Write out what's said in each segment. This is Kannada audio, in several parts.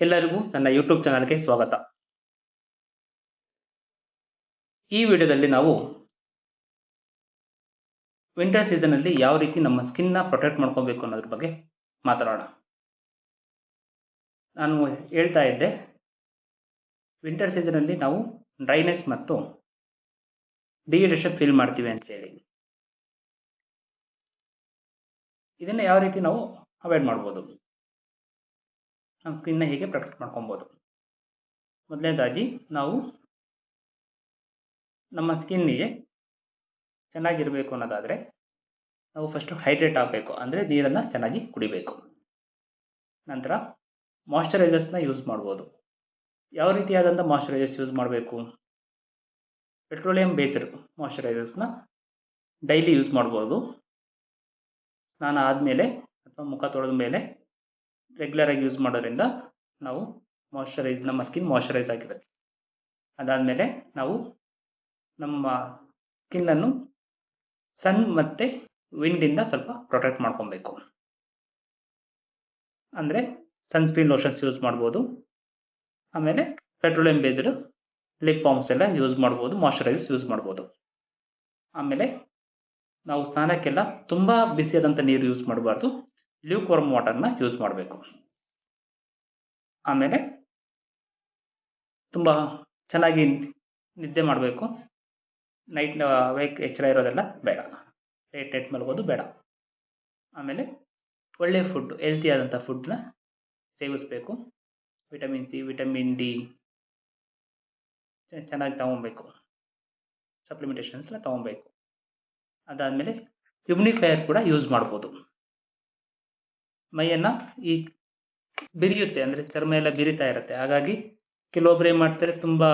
ಎಲ್ಲರಿಗೂ ನನ್ನ ಯೂಟ್ಯೂಬ್ ಚಾನಲ್ಗೆ ಸ್ವಾಗತ. ಈ ವಿಡಿಯೋದಲ್ಲಿ ನಾವು ವಿಂಟರ್ ಸೀಸನಲ್ಲಿ ಯಾವ ರೀತಿ ನಮ್ಮ ಸ್ಕಿನ್ನ ಪ್ರೊಟೆಕ್ಟ್ ಮಾಡ್ಕೋಬೇಕು ಅನ್ನೋದ್ರ ಬಗ್ಗೆ ಮಾತಾಡೋಣ. ನಾನು ಹೇಳ್ತಾ ಇದ್ದೆ, ವಿಂಟರ್ ಸೀಸನಲ್ಲಿ ನಾವು ಡ್ರೈನೆಸ್ ಮತ್ತು ಡಿಹೈಡ್ರೇಷನ್ ಫೀಲ್ ಮಾಡ್ತೀವಿ ಅಂತ ಹೇಳಿ. ಇದನ್ನು ಯಾವ ರೀತಿ ನಾವು ಅವಾಯ್ಡ್ ಮಾಡ್ಬೋದು, ನಮ್ಮ ಸ್ಕಿನ್ನ ಹೇಗೆ ಪ್ರೊಟೆಕ್ಟ್ ಮಾಡ್ಕೊಬೋದು. ಮೊದಲನೇದಾಗಿ ನಾವು ನಮ್ಮ ಸ್ಕಿನ್ನಿಗೆ ಚೆನ್ನಾಗಿರಬೇಕು ಅನ್ನೋದಾದರೆ ನಾವು ಫಸ್ಟು ಹೈಡ್ರೇಟ್ ಆಗಬೇಕು, ಅಂದರೆ ನೀರನ್ನು ಚೆನ್ನಾಗಿ ಕುಡಿಬೇಕು. ನಂತರ ಮಾಯ್ಶ್ಚರೈಸರ್ಸ್ನ ಯೂಸ್ ಮಾಡ್ಬೋದು. ಯಾವ ರೀತಿಯಾದಂಥ ಮಾಯ್ಶ್ಚರೈಸರ್ಸ್ ಯೂಸ್ ಮಾಡಬೇಕು? ಪೆಟ್ರೋಲಿಯಂ ಬೇಸ್ಡ್ ಮಾಯ್ಶ್ಚರೈಸರ್ಸ್ನ ಡೈಲಿ ಯೂಸ್ ಮಾಡ್ಬೋದು. ಸ್ನಾನ ಆದಮೇಲೆ ಅಥವಾ ಮುಖ ತೊಳೆದ ಮೇಲೆ ರೆಗ್ಯುಲರಾಗಿ ಯೂಸ್ ಮಾಡೋದ್ರಿಂದ ನಾವು ನಮ್ಮ ಸ್ಕಿನ್ ಮಾಯ್ಶ್ಚರೈಸ್ ಆಗಿರುತ್ತೆ. ಅದಾದಮೇಲೆ ನಾವು ನಮ್ಮ ಸ್ಕಿನ್ನನ್ನು ಸನ್ ಮತ್ತು ವಿಂಡಿಂದ ಸ್ವಲ್ಪ ಪ್ರೊಟೆಕ್ಟ್ ಮಾಡ್ಕೊಬೇಕು. ಅಂದರೆ ಸನ್ಸ್ಕ್ರೀನ್ ಲೋಷನ್ಸ್ ಯೂಸ್ ಮಾಡ್ಬೋದು. ಆಮೇಲೆ ಪೆಟ್ರೋಲಿಯಂ ಬೇಸ್ಡ್ ಲಿಪ್ ಬಾಮ್ಸ್ ಎಲ್ಲ ಯೂಸ್ ಮಾಡ್ಬೋದು, ಮಾಯ್ಶ್ಚರೈಸರ್ಸ್ ಯೂಸ್ ಮಾಡ್ಬೋದು. ಆಮೇಲೆ ನಾವು ಸ್ನಾನಕ್ಕೆಲ್ಲ ತುಂಬ ಬಿಸಿಯಾದಂಥ ನೀರು ಯೂಸ್ ಮಾಡಬಾರ್ದು, ಲ್ಯೂಕ್ ವಾರ್ಮ್ ವಾಟರ್ನ ಯೂಸ್ ಮಾಡಬೇಕು. ಆಮೇಲೆ ತುಂಬ ಚೆನ್ನಾಗಿ ನಿದ್ದೆ ಮಾಡಬೇಕು. ನೈಟ್ ಎಚ್ಚರ ಇರೋದೆಲ್ಲ ಬೇಡ, ಲೇಟ್ ಮಲಗೋದು ಬೇಡ. ಆಮೇಲೆ ಒಳ್ಳೆಯ ಫುಡ್, ಹೆಲ್ತಿ ಆದಂಥ ಫುಡ್ನ ಸೇವಿಸಬೇಕು. ವಿಟಮಿನ್ ಸಿ, ವಿಟಮಿನ್ ಡಿ ಚೆನ್ನಾಗಿ ತಗೊಬೇಕು, ಸಪ್ಲಿಮೆಂಟೇಷನ್ಸ್ನ ತೊಗೊಬೇಕು. ಅದಾದಮೇಲೆ ಹ್ಯೂಮಿಡಿಫೈಯರ್ ಕೂಡ ಯೂಸ್ ಮಾಡ್ಬೋದು. ಮೈಯನ್ನು ಈ ಬಿರಿಯುತ್ತೆ, ಅಂದರೆ ಚರ್ಮ ಎಲ್ಲ ಬಿರಿತಾ ಇರುತ್ತೆ. ಹಾಗಾಗಿ ಕೆಲವೊಬ್ರು ಏನು ಮಾಡ್ತಾರೆ, ತುಂಬ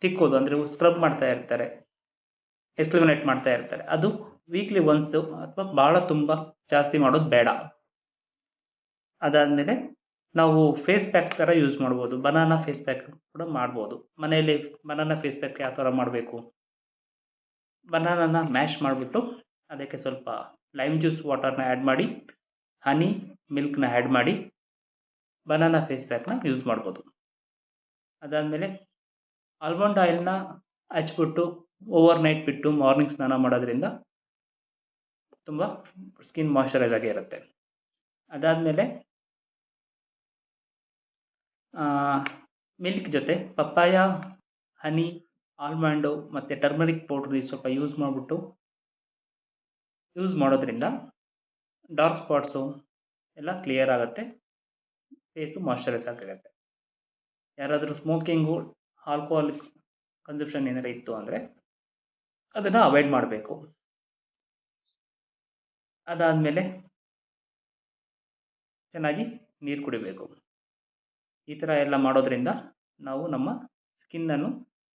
ತಿಕ್ಕೋದು, ಅಂದರೆ ಸ್ಕ್ರಬ್ ಮಾಡ್ತಾ ಇರ್ತಾರೆ, ಎಕ್ಸ್ಪ್ಲಿಮಿನೇಟ್ ಮಾಡ್ತಾ ಇರ್ತಾರೆ. ಅದು ವೀಕ್ಲಿ ಒನ್ಸು ಅಥವಾ ಭಾಳ ತುಂಬ ಜಾಸ್ತಿ ಮಾಡೋದು ಬೇಡ. ಅದಾದಮೇಲೆ ನಾವು ಫೇಸ್ ಪ್ಯಾಕ್ ಥರ ಯೂಸ್ ಮಾಡ್ಬೋದು. ಬನಾನಾ ಫೇಸ್ ಪ್ಯಾಕ್ ಕೂಡ ಮಾಡ್ಬೋದು. ಮನೆಯಲ್ಲಿ ಬನಾನಾ ಫೇಸ್ ಪ್ಯಾಕ್ ಯಾವ ಥರ ಮಾಡಬೇಕು? ಬನಾನಾನ ಮ್ಯಾಶ್ ಮಾಡಿಬಿಟ್ಟು ಅದಕ್ಕೆ ಸ್ವಲ್ಪ ಲೈಮ್ ಜ್ಯೂಸ್ ವಾಟರ್ನ ಆ್ಯಡ್ ಮಾಡಿ, ಹನಿ ಮಿಲ್ಕ್ನ ಆ್ಯಡ್ ಮಾಡಿ ಬನಾನಾ ಫೇಸ್ ಪ್ಯಾಕ್ನ ಯೂಸ್ ಮಾಡ್ಬೋದು. ಅದಾದಮೇಲೆ ಆಲ್ಮಂಡ್ ಆಯಿಲ್ನ ಹಚ್ಬಿಟ್ಟು ಓವರ್ ನೈಟ್ ಬಿಟ್ಟು ಮಾರ್ನಿಂಗ್ ಸ್ನಾನ ಮಾಡೋದ್ರಿಂದ ತುಂಬ ಸ್ಕಿನ್ ಮಾಯ್ಶ್ಚರೈಸ್ ಆಗೇ ಇರುತ್ತೆ. ಅದಾದಮೇಲೆ ಮಿಲ್ಕ್ ಜೊತೆ ಪಪ್ಪಾಯ, ಹನಿ, ಆಲ್ಮಂಡು ಮತ್ತು ಟರ್ಮರಿಕ್ ಪೌಡ್ರ್ ಸ್ವಲ್ಪ ಯೂಸ್ ಮಾಡೋದ್ರಿಂದ ಡಾರ್ಕ್ ಸ್ಪಾಟ್ಸು ಎಲ್ಲ ಕ್ಲಿಯರ್ ಆಗುತ್ತೆ, ಫೇಸು ಮಾಯ್ಶ್ಚರೈಸ್ ಆಗಿರುತ್ತೆ. ಯಾರಾದರೂ ಸ್ಮೋಕಿಂಗು, ಆಲ್ಕೋಹಾಲಿಕ್ ಕನ್ಸಂಪ್ಷನ್ ಏನಾರು ಇತ್ತು ಅಂದರೆ ಅದನ್ನು ಅವಾಯ್ಡ್ ಮಾಡಬೇಕು. ಅದಾದಮೇಲೆ ಚೆನ್ನಾಗಿ ನೀರು ಕುಡಿಬೇಕು. ಈ ಥರ ಎಲ್ಲ ಮಾಡೋದ್ರಿಂದ ನಾವು ನಮ್ಮ ಸ್ಕಿನ್ನನ್ನು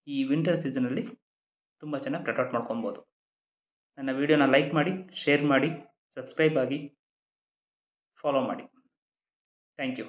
ಈ ವಿಂಟರ್ ಸೀಸನಲ್ಲಿ ತುಂಬ ಚೆನ್ನಾಗಿ ಪ್ರೊಟೆಕ್ಟ್ ಮಾಡ್ಕೊಬೋದು. ನನ್ನ ವಿಡಿಯೋನ ಲೈಕ್ ಮಾಡಿ, ಶೇರ್ ಮಾಡಿ, ಸಬ್ಸ್ಕ್ರೈಬ್ ಆಗಿ, ಫಾಲೋ ಮಾಡಿ. Thank you.